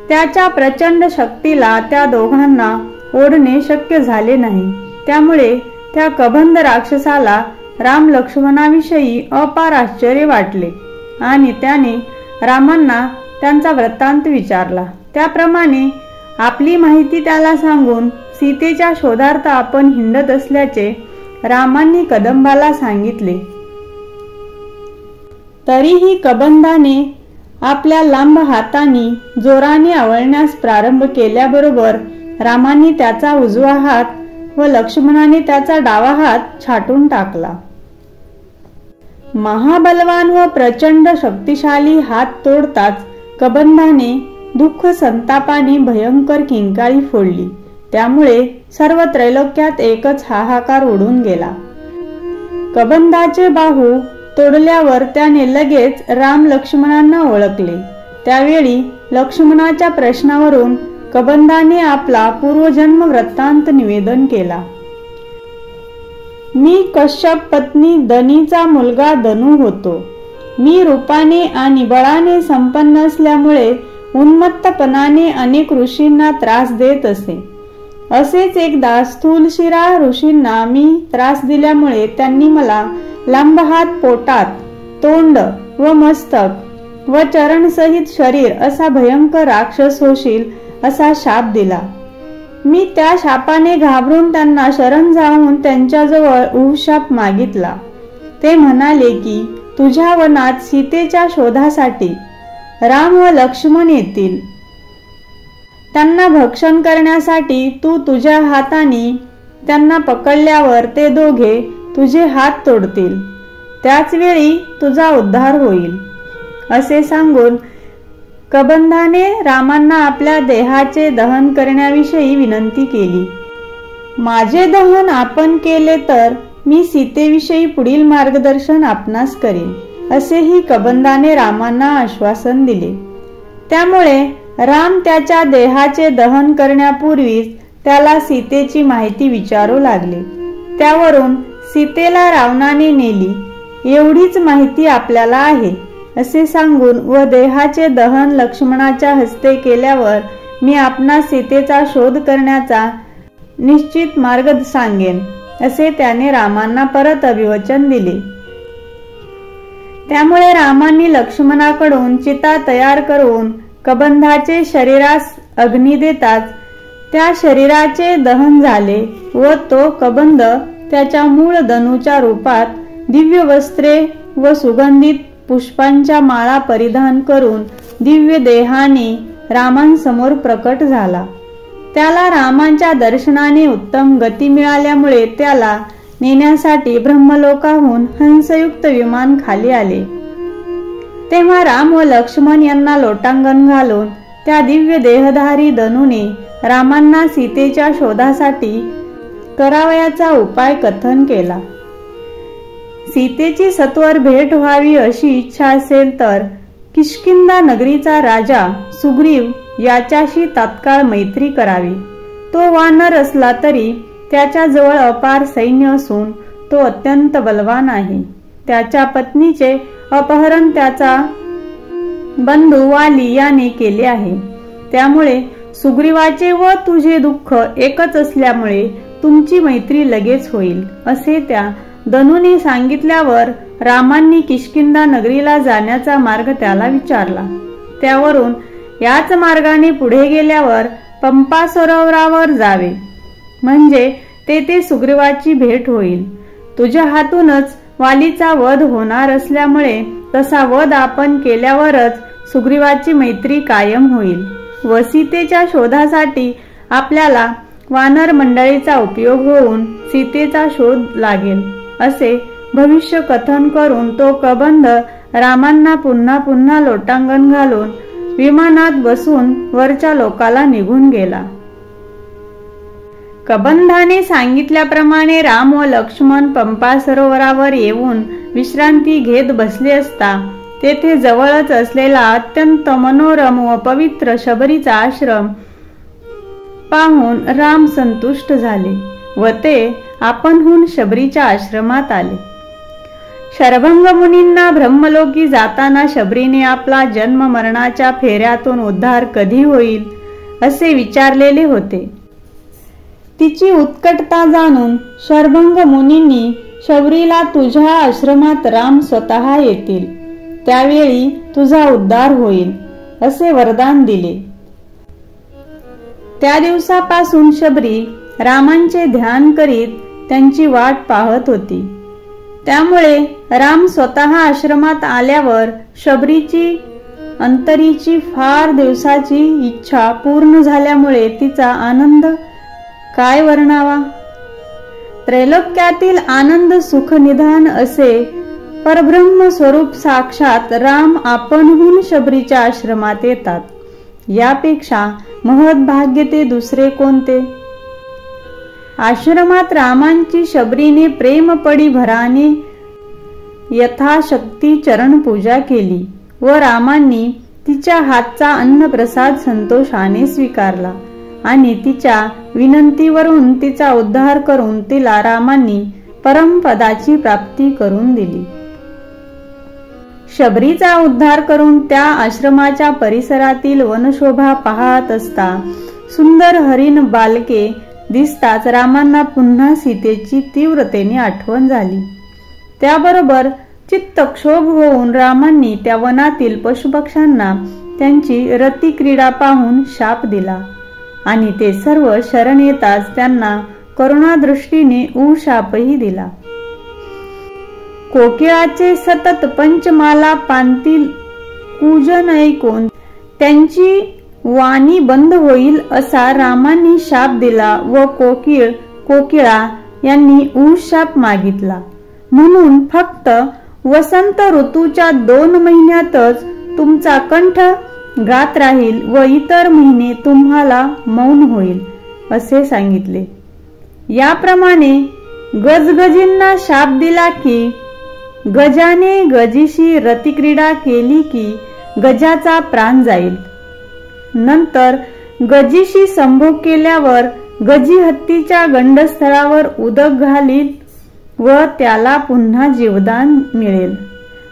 Speaker 1: त्याच्या प्रचंड शक्तीला त्या दोघांना ओढणे शक्य झाले नाही. त्यामुळे त्या कबंध राक्षसाला राम लक्ष्मणाविषयी अपार आश्चर्य वाटले आणि त्याने रामांना त्यांचा वृत्तांत विचारला. त्याप्रमाणे आपली माहिती त्याला सांगून सीतेच्या शोधार्थ आपण हिंडत असल्याचे रामांनी कदंबाला सांगितले. तरीही कबंधाने आपल्या लांब हातांनी जोराने आवळण्यास प्रारंभ केल्याबरोबर रामांनी त्याचा उजवा हात व लक्ष्मणाने त्याचा डावा हात छाटून टाकला. महाबलवान व प्रचंड शक्तिशाली हात तोडताच कबंधाने दुःख संतापाने भयंकर किंकाळी फोडली. त्यामुळे सर्व त्रैलोक्यात एकच हाहाकार उडून गेला. कबंधाचे बाहू तोडल्यावर त्याने लगेच राम लक्ष्मणांना ओळखले. त्यावेळी लक्ष्मणाच्या प्रश्नावरून कबंधाने आपला पूर्वजन्म वृत्तांत निवेदन केला. मी कश्यप पत्नी दनीचा मुलगा दनू होतो. मी रूपाने आणि बळाने संपन्न असल्यामुळे उन्मत्तपणाने अनेक ऋषींना त्रास देत असे. असेच एकदा स्थूलशिरा ऋषींना मी त्रास दिल्यामुळे त्यांनी मला लांब हात, पोटात, तोंड व मस्तक व चरणसहित शरीर असा भयंकर राक्षस होशील असा शाप दिला. मी त्या शापाने घाबरून त्यांना शरण जाऊन त्यांच्याजवळ उशाप मागितला. ते म्हणाले की तुझ्या वनात सीतेच्या शोधासाठी राम व लक्ष्मण येतील. त्यांना भक्षण करण्यासाठी तू तुझ्या हाताने त्यांना पकडल्यावर ते दोघे तुझे हात तोडतील. त्याच वेळी तुझा उद्धार होईल, असे सांगून कबंधाने रामांना आपल्या देहाचे दहन करण्याविषयी विनंती केली. माझे दहन आपण केले तर मी सीतेविषयी पुढील मार्गदर्शन आपणास करेन, असेही कबंधाने रामांना आश्वासन दिले. त्यामुळे राम त्याच्या देहाचे दहन करण्यापूर्वीच त्याला सीतेची माहिती विचारू लागले. त्यावरून सीतेला रावणाने नेली एवढीच माहिती आपल्याला आहे, असे सांगून व देहाचे दहन लक्ष्मणाच्या हस्ते केल्यावर मी आपणास सीतेचा शोध करण्याचा निश्चित मार्ग सांगेन, असे त्याने रामांना परत अभिवचन दिले. त्यामुळे रामांनी लक्ष्मणाकडून चिता तयार करून कबंधाचे शरीरास अग्नी देताच त्या शरीराचे दहन झाले व तो कबंध त्याच्या मूळ धनुच्या रूपात दिव्य वस्त्रे व सुगंधित पुष्पांच्या माळा परिधान करून दिव्य देहाने रामांसमोर प्रकट झाला. त्याला रामांच्या दर्शनाने उत्तम गती मिळाल्यामुळे त्याला नेण्यासाठी ब्रह्मलोकाहून हंसयुक्त विमान खाली आले. तेव्हा राम व लक्ष्मण यांना लोटांगण घालून त्या दिव्य देहधारी धनुने रामांना सीतेच्या शोधासाठी करावयाचा उपाय कथन केला. सीतेची सत्वर भेट व्हावी अशी इच्छा असेल तर किष्किंधा नगरीचा राजा सुग्रीव याच्याशी तात्काळ मैत्री करावी. तो वानर असला तरी त्याच्याजवळ अपार सैन्य असून तो अत्यंत बलवान आहे. त्याच्या पत्नीचे अपहरण त्याचा बंधू वाली याने केले आहे. त्यामुळे सुग्रीवाचे व तुझे दुःख एकच असल्यामुळे तुमची मैत्री लगेच होईल, असे त्या धनुने सांगितल्यावर रामांनी किष्किंधा नगरीला जाण्याचा मार्ग त्याला विचारला. त्यावरून याच मार्गाने पुढे गेल्यावर पंपा सरोवरावर जावे, म्हणजे तेथे सुग्रीवाची भेट होईल. तुझ्या हातूनच वालीचा वध होणार असल्यामुळे तसा वध आपण केल्यावरच सुग्रीवाची मैत्री कायम होईल व सीतेच्या शोधासाठी आपल्याला वानर मंडळीचा उपयोग होऊन सीतेचा शोध लागेल, असे भविष्य कथन करून तो कबंध रामांना पुन्हा पुन्हा लोटांगण घालून विमानात बसून वरच्या लोकाला निघून गेला. कबंधाने सांगितल्याप्रमाणे राम व लक्ष्मण पंपा सरोवरावर येऊन विश्रांती घेत बसले असता तेथे जवळच असलेला अत्यंत मनोरम व पवित्र शबरीचा आश्रम पाहून राम संतुष्ट झाले व ते आपणहून शबरीच्या आश्रमात आले. शरभंग मुनींना ब्रह्मलोकी जाताना शबरीने आपला जन्म मरणाच्या फेऱ्यातून उद्धार कधी होईल असे विचारलेले होते. तिची उत्कटता जाणून शरभंग मुनींनी शबरीला तुझ्या आश्रमात राम स्वतः येतील, त्यावेळी तुझा उद्धार होईल, असे वरदान दिले. त्या दिवसापासून शबरी रामांचे ध्यान करीत त्यांची वाट पाहत होती. त्यामुळे राम स्वतः आश्रमात आल्यावर शबरीची अंतरीची फार दिवसाची इच्छा पूर्ण झाल्यामुळे तिचा आनंद काय वर्णावा. त्रैलोक्यातील आनंद सुखनिधान असे परब्रह्म स्वरूप साक्षात राम आपणहून शबरीच्या आश्रमात येतात. यापेक्षा महद्भाग्य ते दुसरे कोणते. आश्रमात रामांची शबरीने प्रेमपडी भराने यथाशक्ती चरण पूजा केली व रामांनी तिच्या हातचा अन्नप्रसाद संतोषाने स्वीकारला आणि तिच्या विनंतीवरून तिचा उद्धार करून तिला रामांनी परमपदाची प्राप्ती करून दिली. शबरीचा उद्धार करून त्या आश्रमाच्या परिसरातील वनशोभा पाहत असता सुंदर हरिण बालके दिसताच रामांना पुन्हा सीतेची तीव्रतेने आठवण झाली. त्याबरोबर चित्तक्षोभ होऊन रामांनी त्या वनातील पशुपक्ष्यांना त्यांची रतिक्रीडा पाहून शाप दिला आणि ते सर्व शरण येताच त्यांना करुणादृष्टीने शापही दिला. कोकिळाचे सतत पंचमाला पांतील कूजन ऐकून त्यांची वाणी बंद होईल असा रामांनी शाप दिला व कोकिळा यांनी शाप मागितला. म्हणून फक्त वसंत ऋतूच्या 2 महिन्यातच तुमचा कंठ गात राहील व इतर महिने तुम्हाला मौन होईल, असे सांगितले. याप्रमाणे गजगजींना शाप दिला की गजाने गजीशी रतिक्रीडा केली की गजाचा प्राण जाईल. नंतर गजीशी संभोग केल्यावर गजी हत्तीच्या गंडस्थळावर उदक घालील व त्याला पुन्हा जीवदान मिळेल,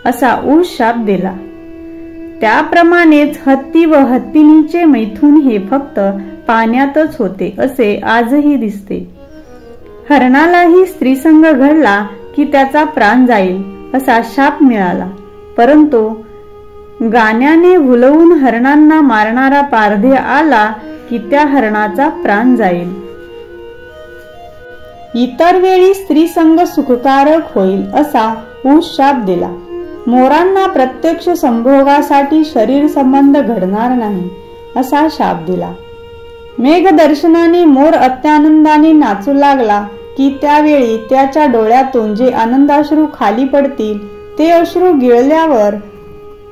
Speaker 1: असा शाप दिला. त्याप्रमाणेच हत्ती व हत्तीनीचे मैथुन हे फक्त पाण्यातच होते असे आजही दिसते. हरणालाही स्त्रीसंग घडला की त्याचा प्राण जाईल असा शाप मिळाला, परंतु गाण्याने भुलवून हरणांना मारणारा पारधी आला की त्या हरणाचा प्राण जाईल. इतर वेळी स्त्रीसंग सुखकारक होईल असा ऊस शाप दिला. मोरांना प्रत्यक्ष संभोगासाठी शरीर संबंध घडणार नाही असा शाप दिला. मेघदर्शनाने मोर अत्यानंदाने नाचू लागला की त्यावेळी त्याच्या डोळ्यातून जे आनंदाश्रू खाली पडतील ते अश्रू गिळल्यावर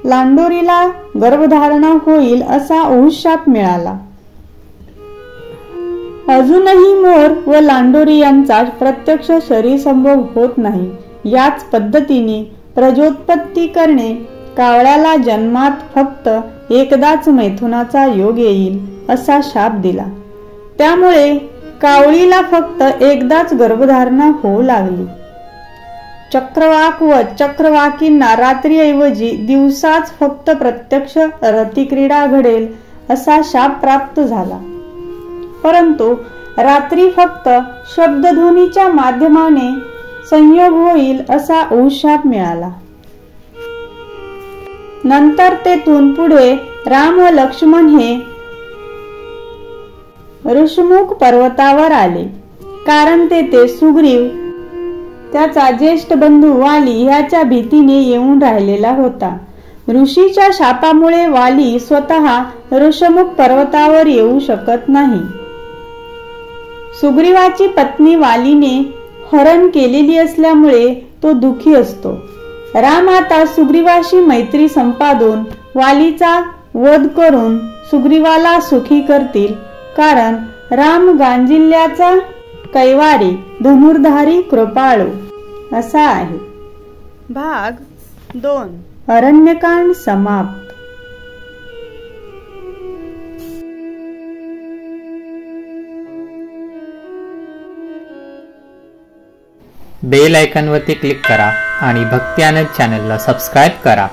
Speaker 1: लांडोरीला गर्भधारणा होईल असा ऊस शाप मिळाला. अजूनही मोर व लांडोरी यांचा प्रत्यक्ष शरीर संभोग होत नाही. याच पद्धतीने प्रजोत्पत्ती करणे, कावळ्याला जन्मात फक्त एकदाच मैथुनाचा योग येईल असा शाप दिला. त्यामुळे कावळीला फक्त एकदाच गर्भधारणा होऊ लागली. चक्रवाक व चक्रवाकींना रात्रीऐवजी दिवसाच फक्त प्रत्यक्ष रतिक्रीडा घडेल असा शाप प्राप्त झाला, परंतु रात्री फक्त शब्दध्वनीच्या माध्यमाने संयोग होईल असा ऊस शाप मिळाला. नंतर तेथून पुढे राम व लक्ष्मण हे ऋषमुख पर्वतावर आले, कारण तेथे सुग्रीव त्याचा ज्येष्ठ बंधू वाली ह्याच्या भीतीने येऊन राहिलेला होता. ऋषीच्या शापामुळे वाली स्वतः ऋषमुख पर्वतावर येऊ शकत नाही. सुग्रीवाची पत्नी वालीने हरण केलेली असल्यामुळे तो दुःखी असतो. राम आता सुग्रीवाशी मैत्री संपादून वालीचा वध करून सुग्रीवाला सुखी करतील, कारण राम गांजिल्ल्याचा कैवारी धनुर्धारी कृपाळू असा आहे. भाग 2 अरण्यकांड समाप्त.
Speaker 2: बेल आयकॉनवरती क्लिक करा आणि भक्ती आनंद चॅनलला सबस्क्राईब करा.